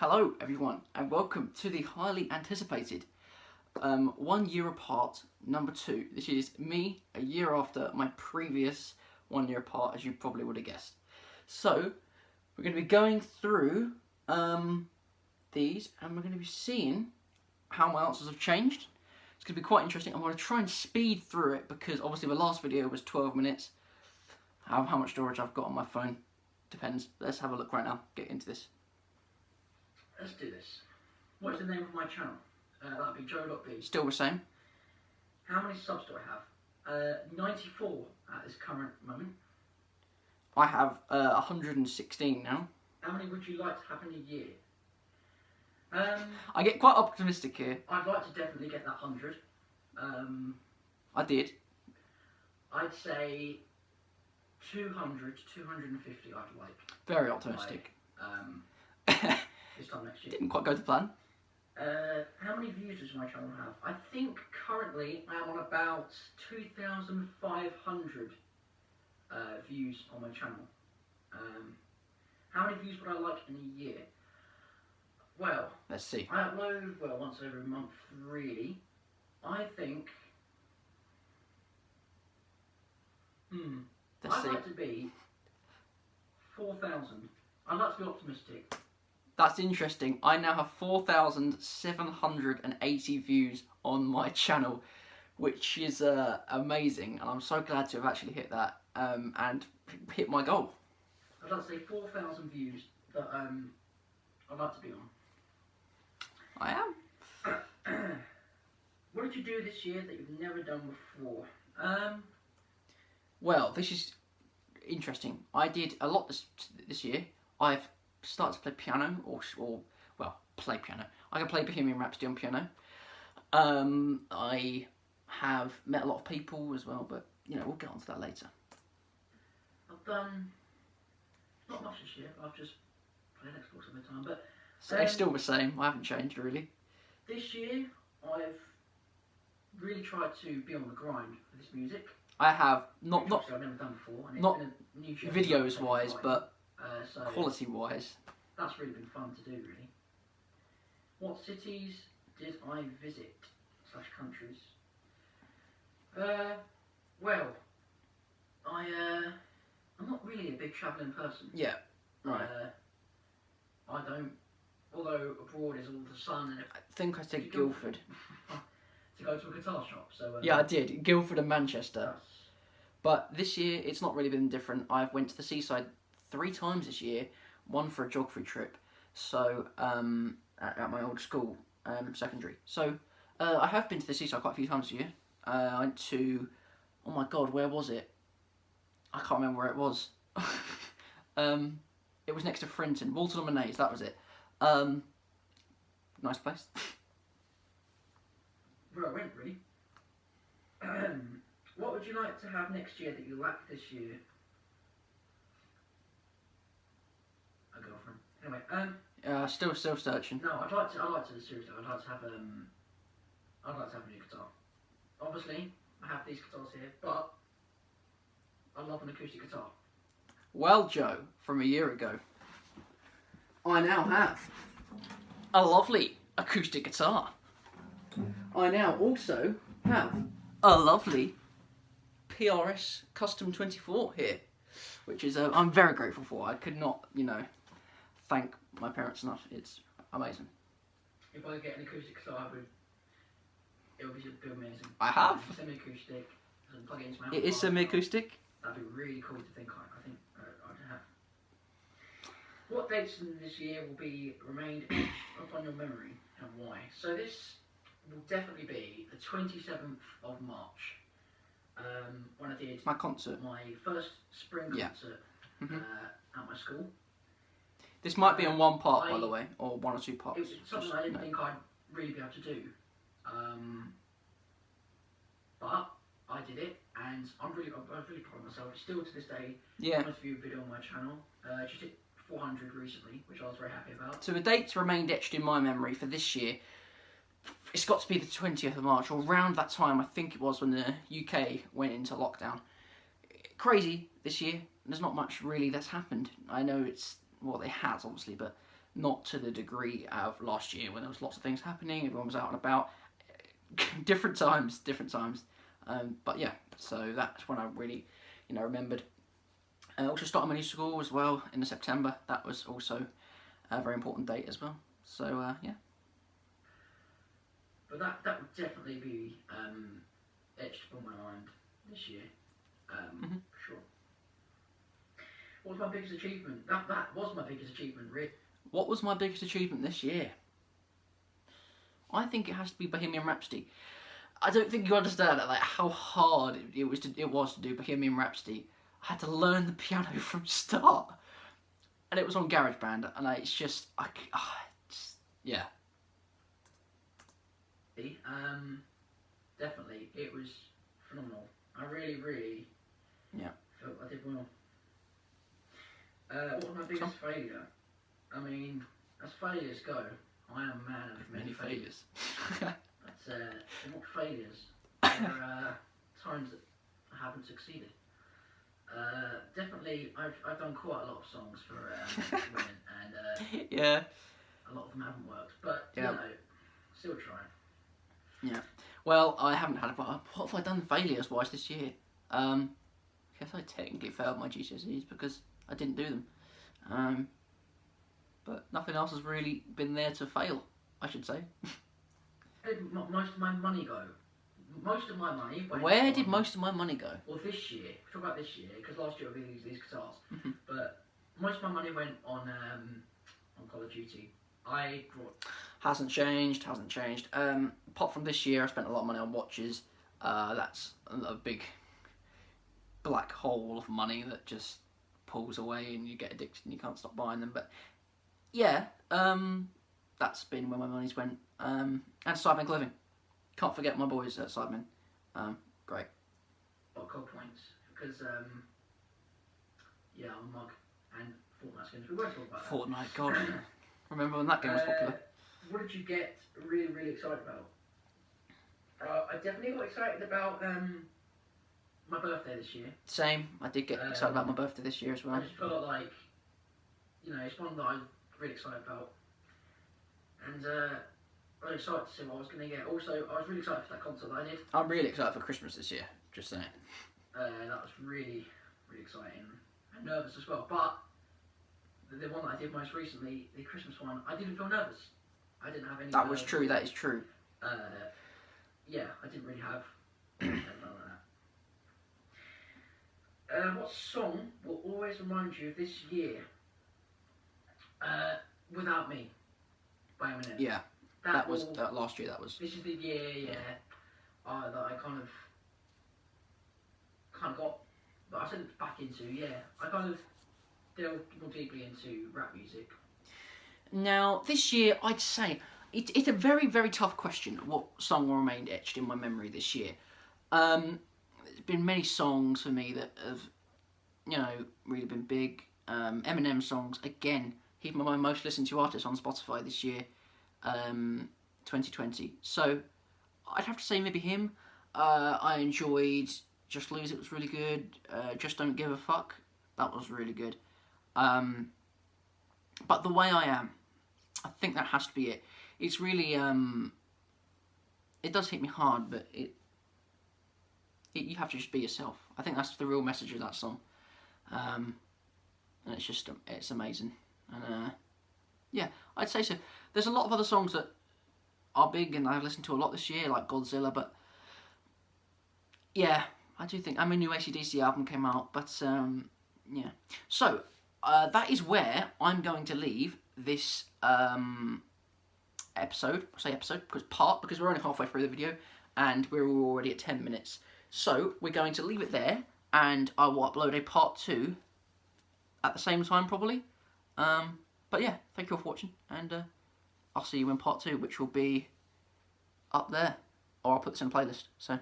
Hello everyone and welcome to the highly anticipated 1 year apart number 2. This is me a year after my previous 1 year apart, as you probably would have guessed. So we're going to be going through these and we're going to be seeing how my answers have changed. It's going to be quite interesting. I'm going to try and speed through it because obviously the last video was 12 minutes. How much storage I've got on my phone depends. Let's have a look right now, get into this. Let's do this. What is the name of my channel? That'd be Joe.B. Still the same. How many subs do I have? 94 at this current moment. I have 116 now. How many would you like to have in a year? I get quite optimistic here. I'd like to definitely get that 100. I did. I'd say 200 to 250 I'd like. Very optimistic. This time next year. Didn't quite go to plan. How many views does my channel have? I think currently I am on about 2,500 views on my channel. How many views would I like in a year? Well, let's see. I upload once over a month, really. I think. I'd like to be 4,000. I'd like to be optimistic. That's interesting. I now have 4,780 views on my channel, which is amazing, and I'm so glad to have actually hit that and hit my goal. I'd like to say 4,000 views that I'd like to be on. I am. What did you do this year that you've never done before? Well, this is interesting. I did a lot this year. I've started to play piano, or play piano. I can play Bohemian Rhapsody on piano. I have met a lot of people as well, but we'll get onto that later. I've done not much this year. I've just played Xbox all the time, but so it's still the same. I haven't changed really. This year, I've really tried to be on the grind for this music. I have not I've never done before, and not it's been a new videos wise, but so quality wise. That's really been fun to do, really. What cities did I visit / countries? Well, I'm not really a big travelling person. Yeah, right. I don't. Although abroad is all the sun and I think I said Guildford. To go to a guitar shop, so yeah, I did. Guildford and Manchester. But this year, it's not really been different. I've went to the seaside 3 times this year. One for a geography trip, so at my old school, secondary. So I have been to the seaside quite a few times this year. I went to, oh my god, where was it? I can't remember where it was. It was next to Frinton, Walton-on-Maze, that was it. Nice place. Where I went, really. What would you like to have next year that you lack this year? A girlfriend. Anyway, still searching. No, I'd like to seriously. I'd like to have a new guitar. Obviously, I have these guitars here, but I love an acoustic guitar. Well, Joe, from a year ago, I now have a lovely acoustic guitar. I now also have a lovely PRS Custom 24 here, which is I'm very grateful for. I could not, thank my parents enough. It's amazing. If I get an acoustic guitar, it would be amazing. I have. Semi-acoustic. Plug it into my it is semi-acoustic. That'd be really cool to think. I think I'd have. What dates in this year will be remained upon your memory and why? So this will definitely be the 27th of March. When I did my concert, my first spring concert at my school. This might be in one part, by the way, or 1 or 2 parts. It was something I didn't think I'd really be able to do, but I did it, and I'm really proud of myself. It's still to this day. Yeah. Most viewed video on my channel. Just hit 400 recently, which I was very happy about. So the dates remained etched in my memory for this year. It's got to be the 20th of March, or around that time, I think it was, when the UK went into lockdown. Crazy this year. There's not much really that's happened. I know it's, well, it has, obviously, but not to the degree of last year when there was lots of things happening, everyone was out and about. different times. But yeah, so that's when I really, remembered. I also started my new school as well in September. That was also a very important date as well. So yeah. But that would definitely be etched upon my mind this year, for sure. What was my biggest achievement? That was my biggest achievement, really. What was my biggest achievement this year? I think it has to be Bohemian Rhapsody. I don't think you understand like how hard it was to do Bohemian Rhapsody. I had to learn the piano from start, and it was on GarageBand, and it's just yeah. Definitely, it was phenomenal. I really felt I did well. What was my biggest failure? I mean, as failures go, I am a man of many failures. But they're not failures. They're times that I haven't succeeded. Definitely, I've done quite a lot of songs for women, and yeah, a lot of them haven't worked. But still trying. Yeah. Well, I haven't had what have I done failures wise this year? I guess I technically failed my GCSEs because I didn't do them. But nothing else has really been there to fail, I should say. Where did most of my money go? Most of my money went Where did most of my money go? Well, this year. Talk about this year, because last year I really used these guitars. But most of my money went on Call of Duty. Hasn't changed. Apart from this year, I spent a lot of money on watches. That's a big black hole of money that just pulls away and you get addicted and you can't stop buying them. But yeah, that's been where my money's went. And Sidemen Clothing. Can't forget my boys at Sidemen. Great. Got gold points because I'm a mug and Fortnite skins. We won't talk about that. Fortnite, God. Remember when that game was popular? What did you get really, really excited about? I definitely got excited about my birthday this year. Same. I did get excited about my birthday this year as well. I just felt like, it's one that I was really excited about. And I was excited to see what I was going to get. Also, I was really excited for that concert that I did. I'm really excited for Christmas this year, just saying. That was really, really exciting. And nervous as well. But the one that I did most recently, the Christmas one, I didn't feel nervous. I didn't have any. That was true. That is true. Yeah, I didn't really have anything like that. What song will always remind you of this year? Without Me by Eminem. Yeah, that was last year. This is the year, that I kind of got, but I sent back into. I kind of delved more deeply into rap music. Now, this year, I'd say it's a very, very tough question. What song will remain etched in my memory this year? There's been many songs for me that have, really been big. Eminem songs, again, he's my most listened to artist on Spotify this year, 2020. So, I'd have to say maybe him. I enjoyed Just Lose It was really good. Just Don't Give a Fuck, that was really good. But The Way I Am, I think that has to be it. It's really, it does hit me hard, but you have to just be yourself. I think that's the real message of that song. And it's amazing. And I'd say so. There's a lot of other songs that are big and I've listened to a lot this year, like Godzilla, but yeah, I do think, new AC/DC album came out, but yeah. So, that is where I'm going to leave this episode. I say episode because we're only halfway through the video and we're already at 10 minutes. So we're going to leave it there, and I will upload a part 2 at the same time probably. But yeah, thank you all for watching, and I'll see you in part 2, which will be up there, or I'll put this in a playlist. So.